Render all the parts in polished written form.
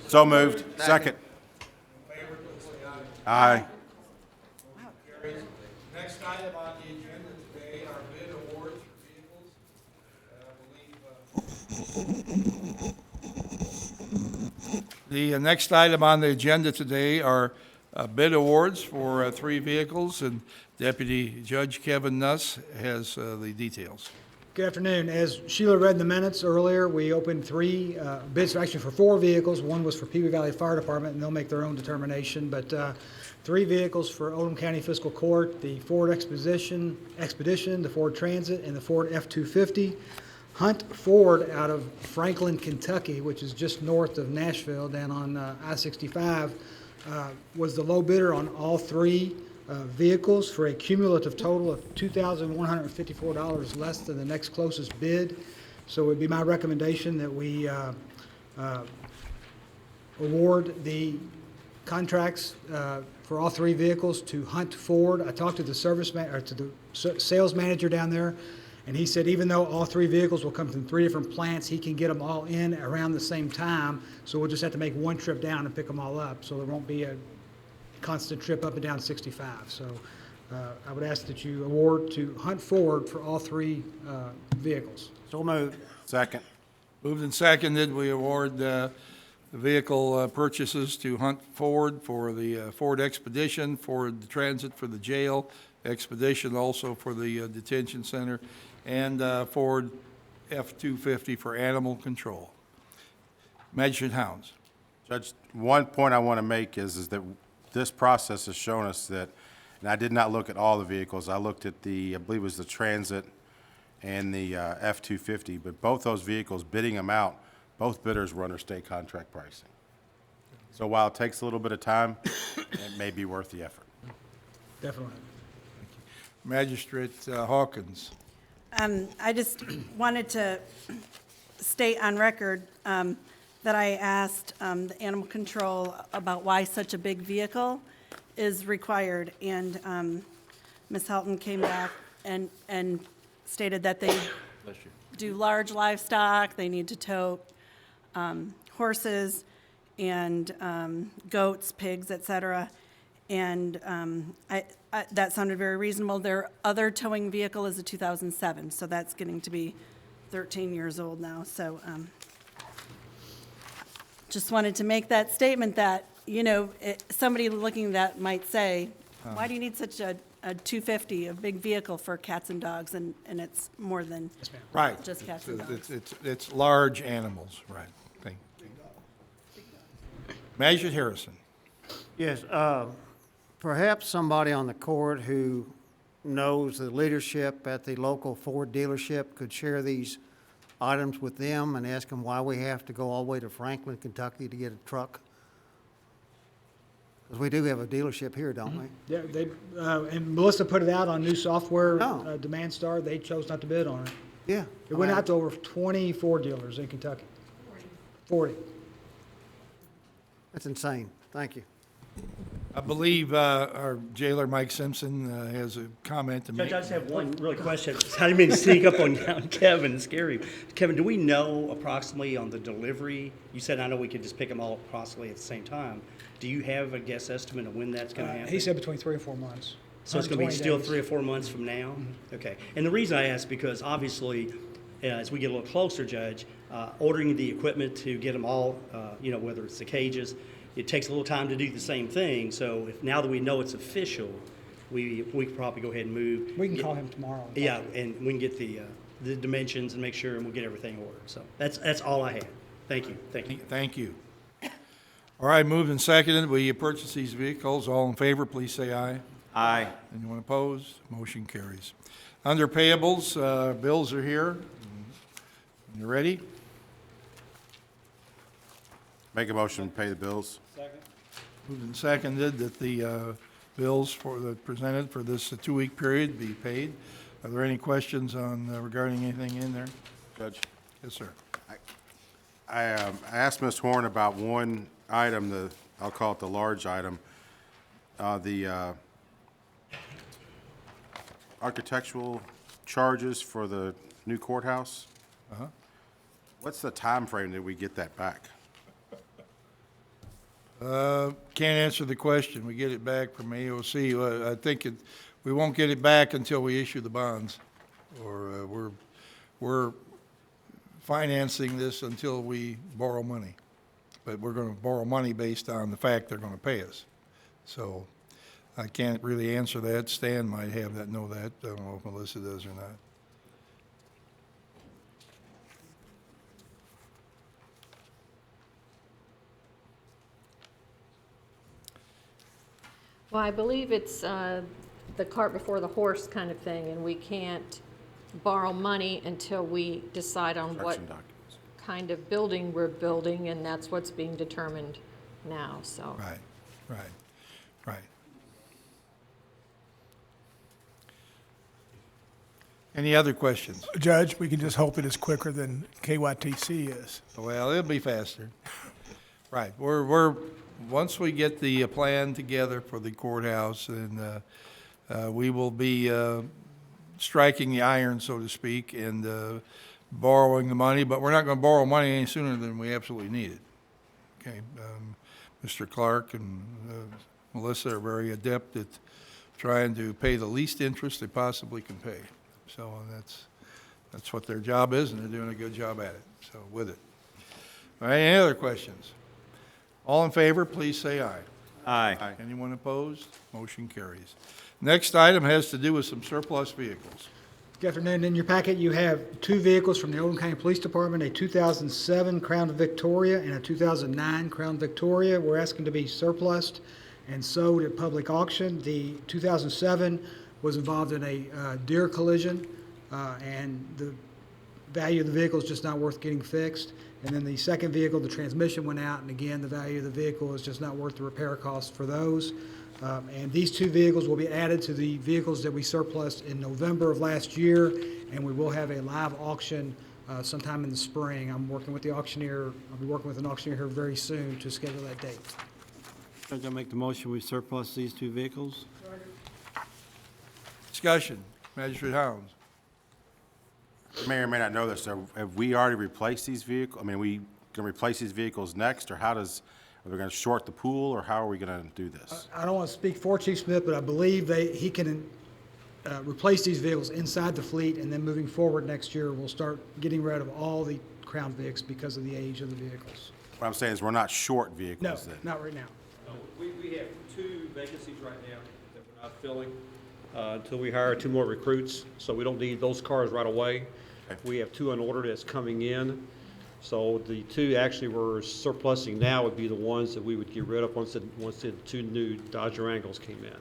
So moved. Second. Aye. Next item on the agenda today are bid awards for vehicles. The next item on the agenda today are bid awards for 3 vehicles, and Deputy Judge Kevin Nuss has the details. Good afternoon. As Sheila read in the minutes earlier, we opened 3 bids, actually for 4 vehicles. One was for Pee Wee Valley Fire Department, and they'll make their own determination. But 3 vehicles for Oldham County Fiscal Court: the Ford Expedition, the Ford Transit, and the Ford F-250. Hunt Ford out of Franklin, Kentucky, which is just north of Nashville, down on I-65, was the low bidder on all 3 vehicles for a cumulative total of $2,154 less than the next closest bid. So it would be my recommendation that we award the contracts for all 3 vehicles to Hunt Ford. I talked to the sales manager down there, and he said even though all 3 vehicles will come from 3 different plants, he can get them all in around the same time. So we'll just have to make one trip down and pick them all up. So there won't be a constant trip up and down 65. So I would ask that you award to Hunt Ford for all 3 vehicles. So moved. Second. Moved and seconded, we award the vehicle purchases to Hunt Ford for the Ford Expedition, Ford Transit for the jail, Expedition also for the detention center, and Ford F-250 for animal control. Magistrate Hounds. Judge, one point I want to make is that this process has shown us that, and I did not look at all the vehicles. I looked at I believe it was the Transit and the F-250, but both those vehicles, bidding them out, both bidders were under state contract pricing. So while it takes a little bit of time, it may be worth the effort. Definitely. Magistrate Hawkins. I just wanted to state on record that I asked the animal control about why such a big vehicle is required, and Ms. Helton came back and stated that they do large livestock, they need to tow horses and goats, pigs, etc. And that sounded very reasonable. Their other towing vehicle is a 2007, so that's getting to be 13 years old now. So just wanted to make that statement that, you know, somebody looking at that might say, why do you need such a 250, a big vehicle for cats and dogs? And it's more than Right. just cats and dogs. It's large animals, right. Thank you. Magistrate Harrison. Yes, perhaps somebody on the court who knows the leadership at the local Ford dealership could share these items with them and ask them why we have to go all the way to Franklin, Kentucky to get a truck. Because we do have a dealership here, don't we? Yeah, and Melissa put it out on new software, No. Demand Star. They chose not to bid on it. Yeah. It went out to over 20 Ford dealers in Kentucky. 40. That's insane. Thank you. I believe our jailer, Mike Simpson, has a comment to make. Judge, I just have one really question. I didn't mean to sneak up on Kevin, it's scary. Kevin, do we know approximately on the delivery? You said, I know we could just pick them all approximately at the same time. Do you have a guess estimate of when that's going to happen? He said between 3 and 4 months. So it's going to be 120 still days. 3 or 4 months from now? Okay. And the reason I ask, because obviously, as we get a little closer, Judge, ordering the equipment to get them all, you know, whether it's the cages, it takes a little time to do the same thing. So if now that we know it's official, we could probably go ahead and move. We can call him tomorrow. Yeah, and we can get the dimensions and make sure, and we'll get everything ordered. So that's all I have. Thank you. Thank you. Thank you. All right, moved and seconded. Will you purchase these vehicles? All in favor, please say aye. Aye. Anyone opposed? Motion carries. Under payables, bills are here. You ready? Make a motion to pay the bills. Moved and seconded that the bills presented for this 2-week period be paid. Are there any questions on regarding anything in there? Judge? Yes, sir. I asked Ms. Horn about one item, I'll call it the large item, the architectural charges for the new courthouse. What's the time frame that we get that back? Can't answer the question. We get it back from AOC. I think we won't get it back until we issue the bonds. Or we're financing this until we borrow money. But we're going to borrow money based on the fact they're going to pay us. So I can't really answer that. Stan might know that. I don't know if Melissa does or not. Well, I believe it's the cart before the horse kind of thing, and we can't borrow money until we decide on what Construction documents. kind of building we're building, and that's what's being determined now, so. Right. Any other questions? Judge, we can just hope that it's quicker than KYTC is. Well, it'll be faster. Right, once we get the plan together for the courthouse, and we will be striking the iron, so to speak, and borrowing the money, but we're not going to borrow money any sooner than we absolutely need it. Okay, Mr. Clark and Melissa are very adept at trying to pay the least interest they possibly can pay. So that's what their job is, and they're doing a good job at it, so with it. All right, any other questions? All in favor, please say aye. Aye. Anyone opposed? Motion carries. Next item has to do with some surplus vehicles. Good afternoon. In your packet, you have two vehicles from the Oldham County Police Department, a 2007 Crown Victoria and a 2009 Crown Victoria. We're asking to be surplused and sold at public auction. The 2007 was involved in a deer collision, and the value of the vehicle is just not worth getting fixed. And then the second vehicle, the transmission went out, and again, the value of the vehicle is just not worth the repair cost for those. And these two vehicles will be added to the vehicles that we surplused in November of last year, and we will have a live auction sometime in the spring. I'm working with the auctioneer. I'll be working with an auctioneer here very soon to schedule that date. Judge, I make the motion we surplus these two vehicles. Discussion, Magistrate Hounds. You may or may not know this, so have we already replaced these vehicles? I mean, are we going to replace these vehicles next, or are we going to short the pool, or how are we going to do this? I don't want to speak for Chief Smith, but I believe he can replace these vehicles inside the fleet, and then moving forward next year, we'll start getting rid of all the Crown Vics because of the age of the vehicles. What I'm saying is we're not short No, vehicles then. not right now. We have two vacancies right now that we're not filling until we hire two more recruits, so we don't need those cars right away. We have two on order that's coming in, so the two actually we're surplusing now would be the ones that we would get rid of once the two new Dodge Durangos came in.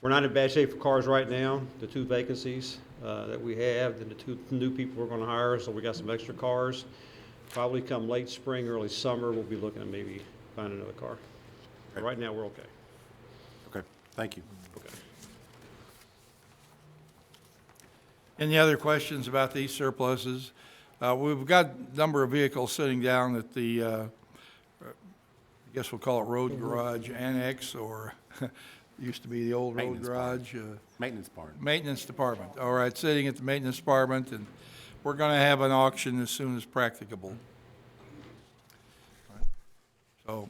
We're not in bad shape for cars right now, the two vacancies that we have, and the two new people we're going to hire, so we got some extra cars. Probably come late spring, early summer, we'll be looking at maybe finding another car. But right now, we're okay. Okay, thank you. Okay. Any other questions about these surpluses? We've got a number of vehicles sitting down at the, I guess we'll call it Road Garage Annex, or used to be the old Road Maintenance Garage. Maintenance barn. Maintenance Department. All right, sitting at the Maintenance Department, and we're going to have an auction as soon as practicable. So,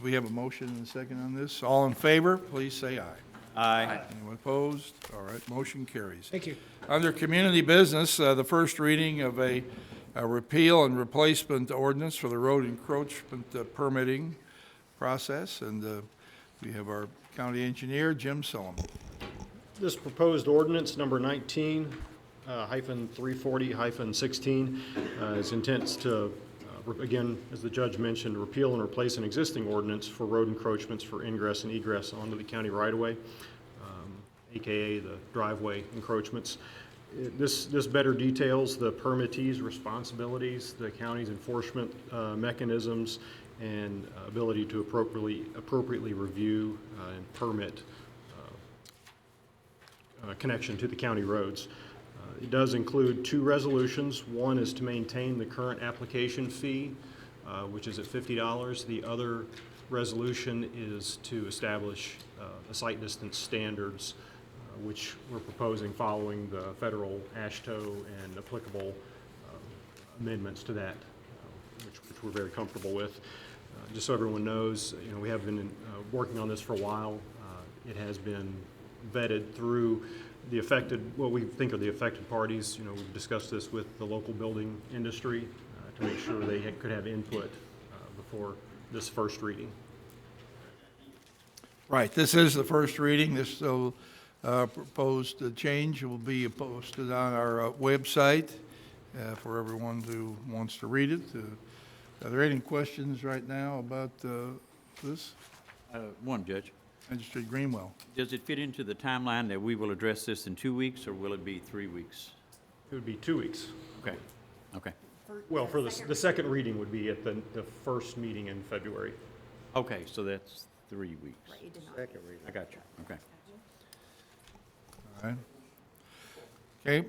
we have a motion and a second on this. All in favor, please say aye. Aye. Anyone opposed? All right, motion carries. Thank you. Under community business, the first reading of a repeal and replacement ordinance for the road encroachment permitting process, and we have our county engineer, Jim Sullivan. This proposed ordinance, number 19, hyphen 340 hyphen 16, is intends to, again, as the judge mentioned, repeal and replace an existing ordinance for road encroachments for ingress and egress onto the county right-of-way, AKA the driveway encroachments. This better details the permittee's responsibilities, the county's enforcement mechanisms, and ability to appropriately review and permit connection to the county roads. It does include two resolutions. One is to maintain the current application fee, which is at $50. The other resolution is to establish the site distance standards, which we're proposing following the federal AASHTO and applicable amendments to that, which we're very comfortable with. Just so everyone knows, we have been working on this for a while. It has been vetted through the affected, what we think are the affected parties. We've discussed this with the local building industry to make sure they could have input before this first reading. Right, this is the first reading. This proposed change will be posted on our website for everyone who wants to read it. Are there any questions right now about this? One, Judge. Magistrate Greenwell. Does it fit into the timeline that we will address this in 2 weeks, or will it be 3 weeks? It would be 2 weeks. Okay, okay. Well, for the second reading would be at the first meeting in February. Okay, so that's 3 weeks. Second reading. I got you, okay. All right. Okay,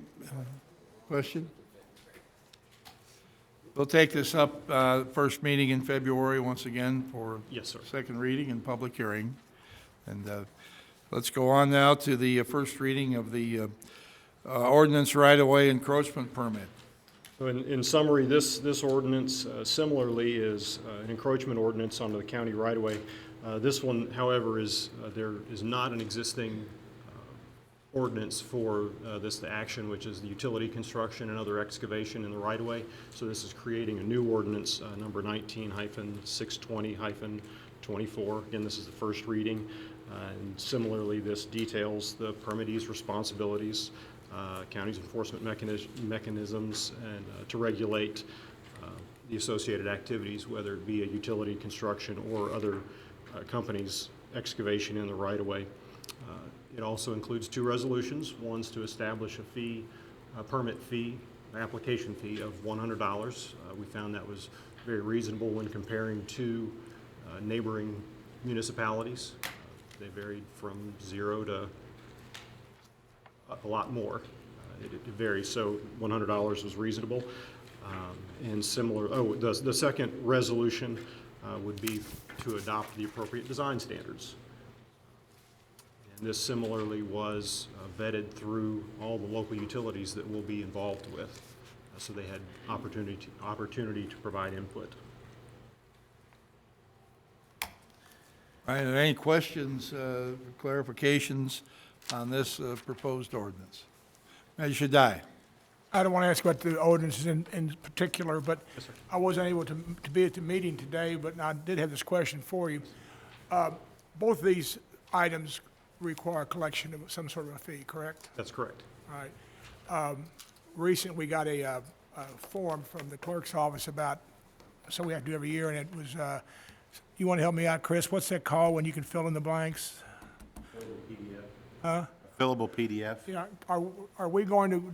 question? We'll take this up, first meeting in February once again for Yes, sir. second reading and public hearing. And let's go on now to the first reading of the ordinance right-of-way encroachment permit. So in summary, this ordinance similarly is an encroachment ordinance onto the county right-of-way. This one, however, there is not an existing ordinance for this action, which is the utility construction and other excavation in the right-of-way. So this is creating a new ordinance, number 19-620-24. Again, this is the first reading. And similarly, this details the permittee's responsibilities, county's enforcement mechanisms, and to regulate the associated activities, whether it be a utility construction or other companies' excavation in the right-of-way. It also includes 2 resolutions. One's to establish a fee, a permit fee, application fee of $100. We found that was very reasonable when comparing to neighboring municipalities. They varied from 0 to a lot more. It varies, so $100 was reasonable. And similar, the second resolution would be to adopt the appropriate design standards. And this similarly was vetted through all the local utilities that we'll be involved with, so they had opportunity to provide input. All right, any questions, clarifications on this proposed ordinance? Magistrate Dye. I don't want to ask about the ordinances in particular, but I wasn't able to be at the meeting today, but I did have this question for you. Both of these items require collection of some sort of a fee, correct? That's correct. All right. Recently, we got a form from the clerk's office about, so we have to do every year, and it was, you want to help me out, Chris? What's that called when you can fill in the blanks? Huh? Fillable PDF. Yeah, are we going to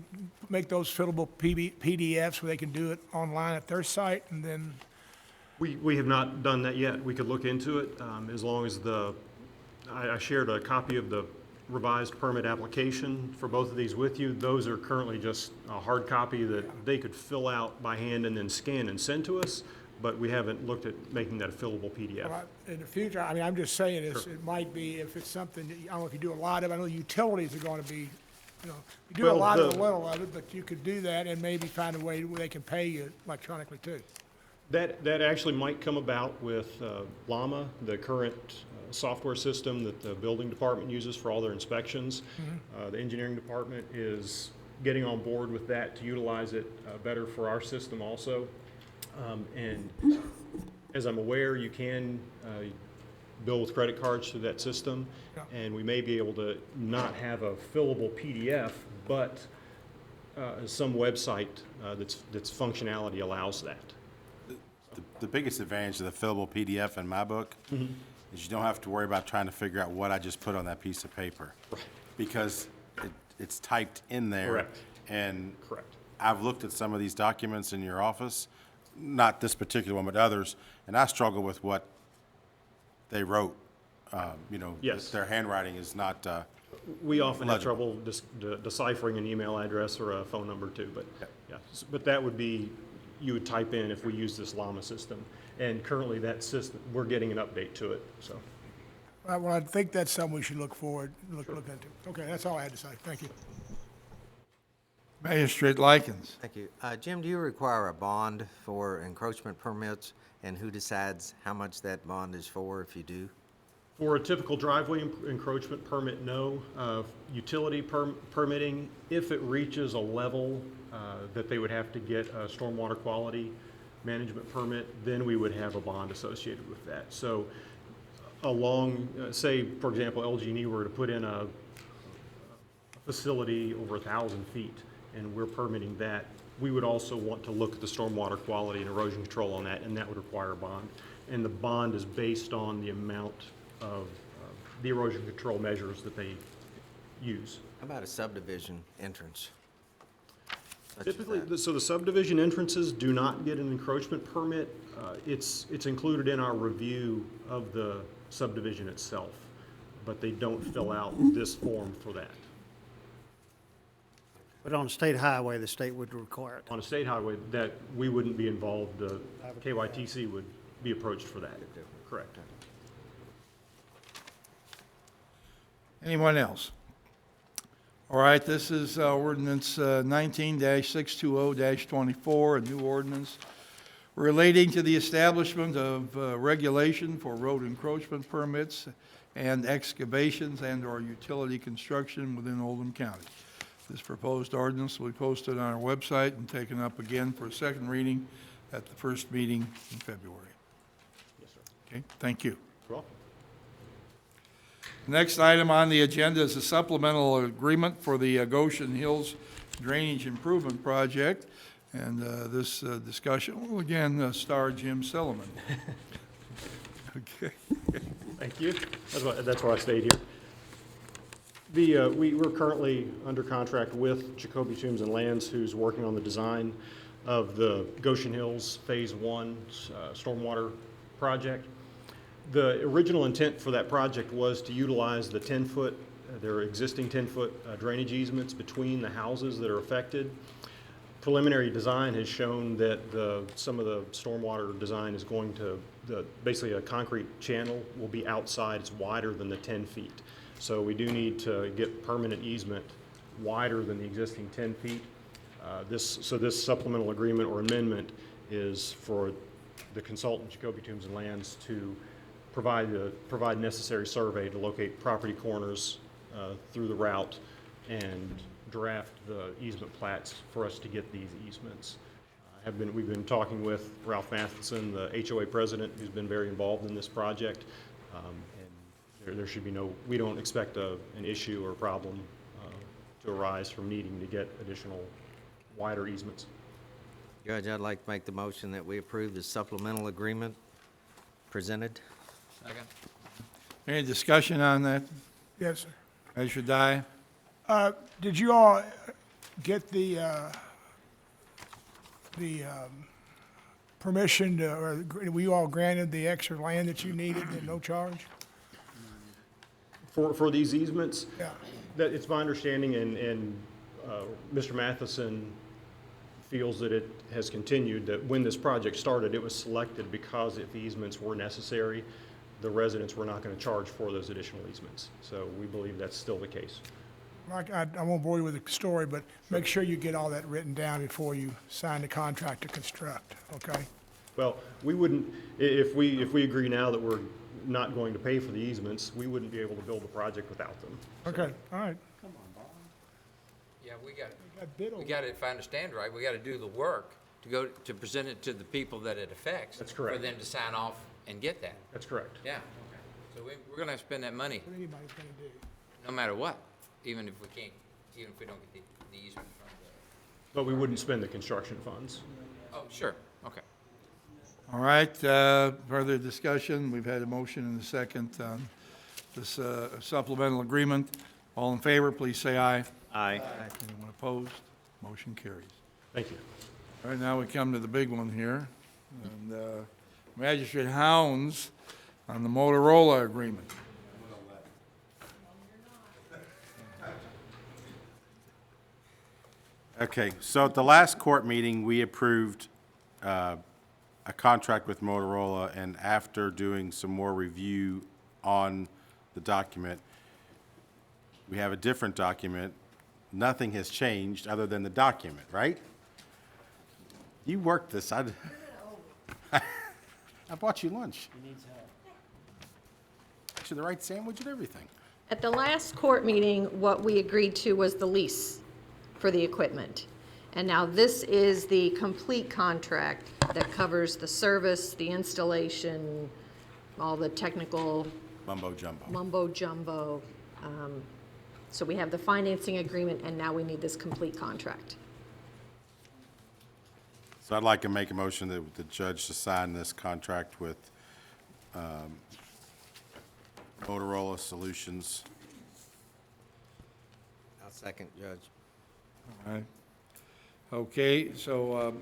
make those fillable PDFs where they can do it online at their site, and then? We have not done that yet. We could look into it, as long as I shared a copy of the revised permit application for both of these with you. Those are currently just a hard copy that they could fill out by hand and then scan and send to us, but we haven't looked at making that a fillable PDF. Well, in the future, I mean, I'm just saying this, it might be, if it's something, that, I don't know if you do a lot of, I know utilities are going to be, you do a Well, lot of a little of it, but you could do that and maybe find a way where they can pay you electronically too. That actually might come about with Llama, the current software system that the building department uses for all their inspections. The engineering department is getting on board with that to utilize it better for our system also. And as I'm aware, you can bill with credit cards through that system, and we may be able to not have a fillable PDF, but some website that's functionality allows that. The biggest advantage of the fillable PDF in my book is you don't have to worry about trying to figure out what I just put on that piece of paper. Right. Because it's typed in there. Correct. And Correct. I've looked at some of these documents in your office, not this particular one, but others, and I struggle with what they wrote. Yes. Their handwriting is not, We often have legible. trouble deciphering an email address or a phone number too, but yeah. But that would be, you would type in if we use this Llama system. And currently that system, we're getting an update to it, so. Well, I think that's something we should look into. Okay, that's all I had to say. Thank you. Magistrate Likens. Thank you. Jim, do you require a bond for encroachment permits, and who decides how much that bond is for if you do? For a typical driveway encroachment permit, no. Utility permitting, if it reaches a level that they would have to get a stormwater quality management permit, then we would have a bond associated with that. So along, say, for example, LG&E were to put in a facility over 1,000 feet, and we're permitting that, we would also want to look at the stormwater quality and erosion control on that, and that would require a bond. And the bond is based on the amount of the erosion control measures that they use. How about a subdivision entrance? Such as Typically, that? so the subdivision entrances do not get an encroachment permit. It's included in our review of the subdivision itself, but they don't fill out this form for that. But on a state highway, the state would require it. On a state highway, that we wouldn't be involved, the KYTC would be approached for that. Correct. Anyone else? All right, this is ordinance 19-620-24, a new ordinance relating to the establishment of regulation for road encroachment permits and excavations and/or utility construction within Oldham County. This proposed ordinance will be posted on our website and taken up again for a second reading at the first meeting in February. Yes, sir. Okay, thank you. You're welcome. Next item on the agenda is a supplemental agreement for the Goshen Hills Drainage Improvement Project. And this discussion will again star Jim Silliman. Okay. Thank you. That's why I stayed here. We're currently under contract with Jacoby Toombs and Lands, who's working on the design of the Goshen Hills Phase 1 stormwater project. The original intent for that project was to utilize the 10-foot, their existing 10-foot drainage easements between the houses that are affected. Preliminary design has shown that some of the stormwater design is going to, basically a concrete channel will be outside, it's wider than the 10 feet. So we do need to get permanent easement wider than the existing 10 feet. So this supplemental agreement or amendment is for the consultant, Jacoby Toombs and Lands, to provide necessary survey to locate property corners through the route and draft the easement plats for us to get these easements. We've been talking with Ralph Matheson, the HOA president, who's been very involved in this project. And there should be we don't expect an issue or problem to arise from needing to get additional wider easements. Judge, I'd like to make the motion that we approve the supplemental agreement presented. Second. Any discussion on that? Yes, sir. Measure die? Did you all get the permission to, or were you all granted the extra land that you needed at no charge? For these easements, Yeah. that it's my understanding, and Mr. Matheson feels that it has continued, that when this project started, it was selected because if easements were necessary, the residents were not going to charge for those additional easements. So we believe that's still the case. I won't bore you with the story, but make sure you get all that written down before you sign the contract to construct, okay? Well, we wouldn't, if we agree now that we're not going to pay for the easements, we wouldn't be able to build the project without them. Okay, all right. Yeah, we Got got to, if I understand right, we got to do the work to present it to the people that it affects. That's correct. For them to sign off and get that. That's correct. Yeah. So we're going to have to spend that money, What anybody's gonna do. no matter what, even if we don't get the easement from But we wouldn't spend the construction funds. oh, sure, okay. All right, further discussion. We've had a motion and a second on this supplemental agreement. All in favor, please say aye. Aye. Anyone opposed? Motion carries. Thank you. All right, now we come to the big one here. And Magistrate Hounds on the Motorola agreement. Okay, so at the last court meeting, we approved a contract with Motorola, and after doing some more review on the document, we have a different document nothing has changed other than the document, right? You worked this, I bought you lunch. Got you the right sandwich and everything. At the last court meeting, what we agreed to was the lease for the equipment. And now this is the complete contract that covers the service, the installation, all the technical Mumbo jumbo. mumbo jumbo. So we have the financing agreement, and now we need this complete contract. So I'd like to make a motion that the judge to sign this contract with Motorola Solutions. I'll second, Judge. All right. Okay, so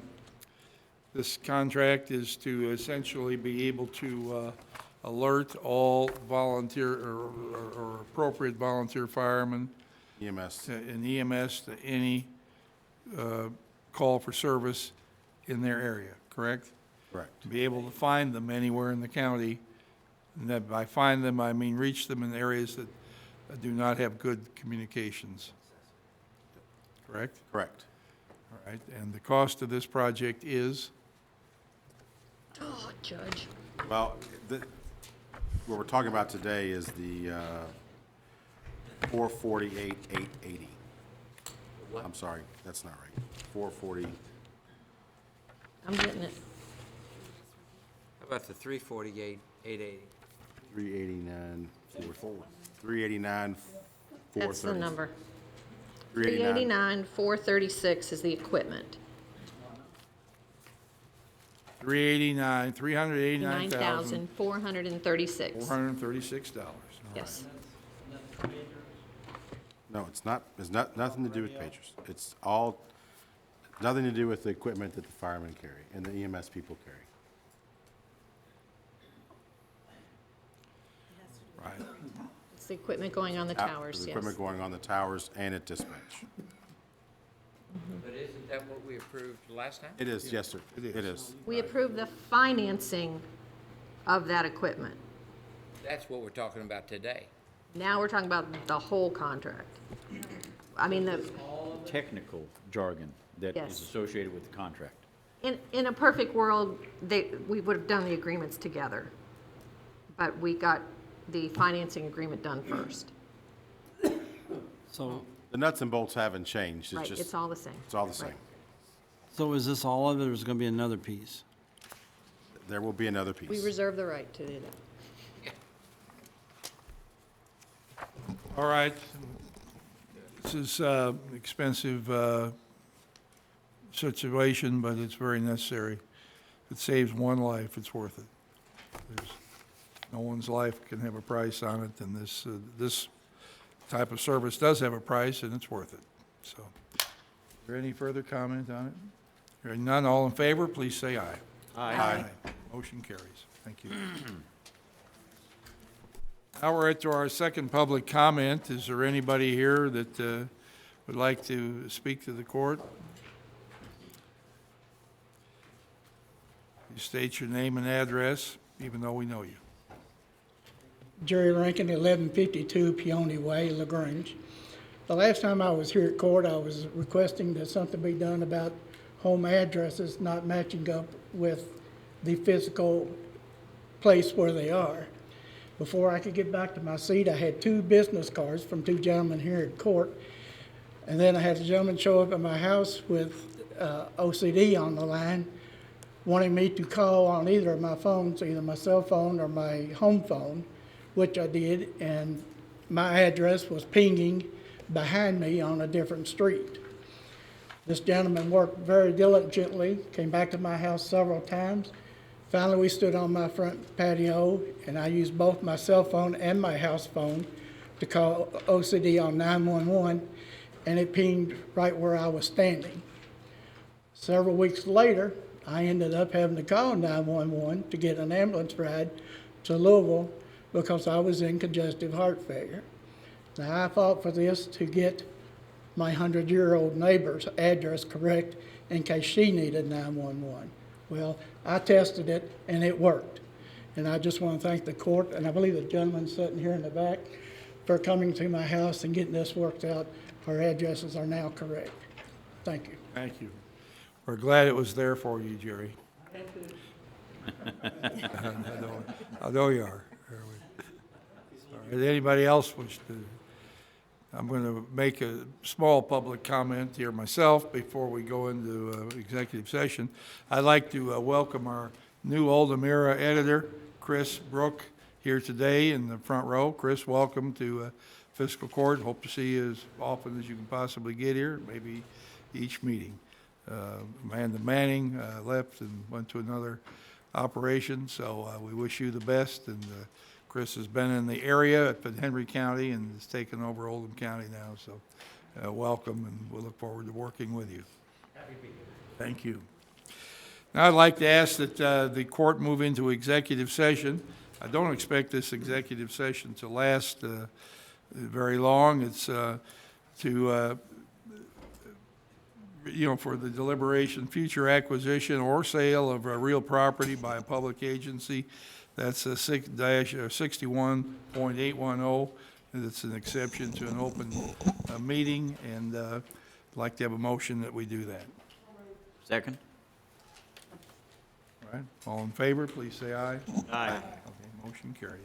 this contract is to essentially be able to alert all volunteer or appropriate volunteer firemen EMS. and EMS to any call for service in their area, correct? Correct. Be able to find them anywhere in the county. And that by find them, I mean reach them in areas that do not have good communications. Correct? Correct. All right, and the cost of this project is? Oh, Judge. Well, what we're talking about today is the $448,880. I'm sorry, that's not right. 440. I'm getting it. How about the 348, 880? 389, 389, 430. That's the number. 389. 436 is the equipment. 389,000. $9,436. $436. Yes. No, it's not, nothing to do with pagers. It's all, nothing to do with the equipment that the firemen carry and the EMS people carry. Right. It's the equipment going on the towers, The yes. equipment going on the towers and at dispatch. But isn't that what we approved last time? It is, yes, sir. It is. We approved the financing of that equipment. That's what we're talking about today. Now we're talking about the whole contract. I mean, Technical jargon that Yes. is associated with the contract. in a perfect world, we would have done the agreements together. But we got the financing agreement done first. So, The nuts and bolts haven't changed. Right, It's just, it's all the same. it's all the same. Right. so is this all of it, or is going to be another piece? There will be another piece. We reserve the right to do that. All right. This is expensive situation, but it's very necessary. If it saves one life, it's worth it. No one's life can have a price on it, and this type of service does have a price, and it's worth it. So, is there any further comment on it? Hearing none, all in favor, please say aye. Aye. Motion carries. Thank you. Now we're to our second public comment. Is there anybody here that would like to speak to the court? You state your name and address, even though we know you. Jerry Rankin, 1152 Peony Way, LaGrange. The last time I was here at court, I was requesting that something be done about home addresses not matching up with the physical place where they are. Before I could get back to my seat, I had 2 business cards from 2 gentlemen here at court. And then I had a gentleman show up at my house with OCD on the line, wanting me to call on either of my phones, either my cell phone or my home phone, which I did, and my address was pinging behind me on a different street. This gentleman worked very diligently, came back to my house several times. Finally, we stood on my front patio, and I used both my cell phone and my house phone to call OCD on 911, and it pinged right where I was standing. Several weeks later, I ended up having to call 911 to get an ambulance ride to Louisville because I was in congestive heart failure. Now, I fought for this to get my 100-year-old neighbor's address correct in case she needed 911. Well, I tested it, and it worked. And I just want to thank the court, and I believe the gentleman sitting here in the back, for coming to my house and getting this worked out. Our addresses are now correct. Thank you. Thank you. We're glad it was there for you, Jerry. I know you are. All right, anybody else wish to? I'm going to make a small public comment here myself before we go into executive session. I'd like to welcome our new Oldham Era editor, Chris Brook, here today in the front row. Chris, welcome to Fiscal Court. Hope to see you as often as you can possibly get here, maybe each meeting. Amanda Manning left and went to another operation, so we wish you the best. And Chris has been in the area at Henry County and has taken over Oldham County now, so welcome, and we'll look forward to working with you. Happy to be here. Thank you. Now I'd like to ask that the court move into executive session. I don't expect this executive session to last very long. It's for the deliberation, future acquisition or sale of a real property by a public agency. That's a 61.810. It's an exception to an open meeting, and I'd like to have a motion that we do that. Second? All right, all in favor, please say aye. Aye. Okay, motion carries.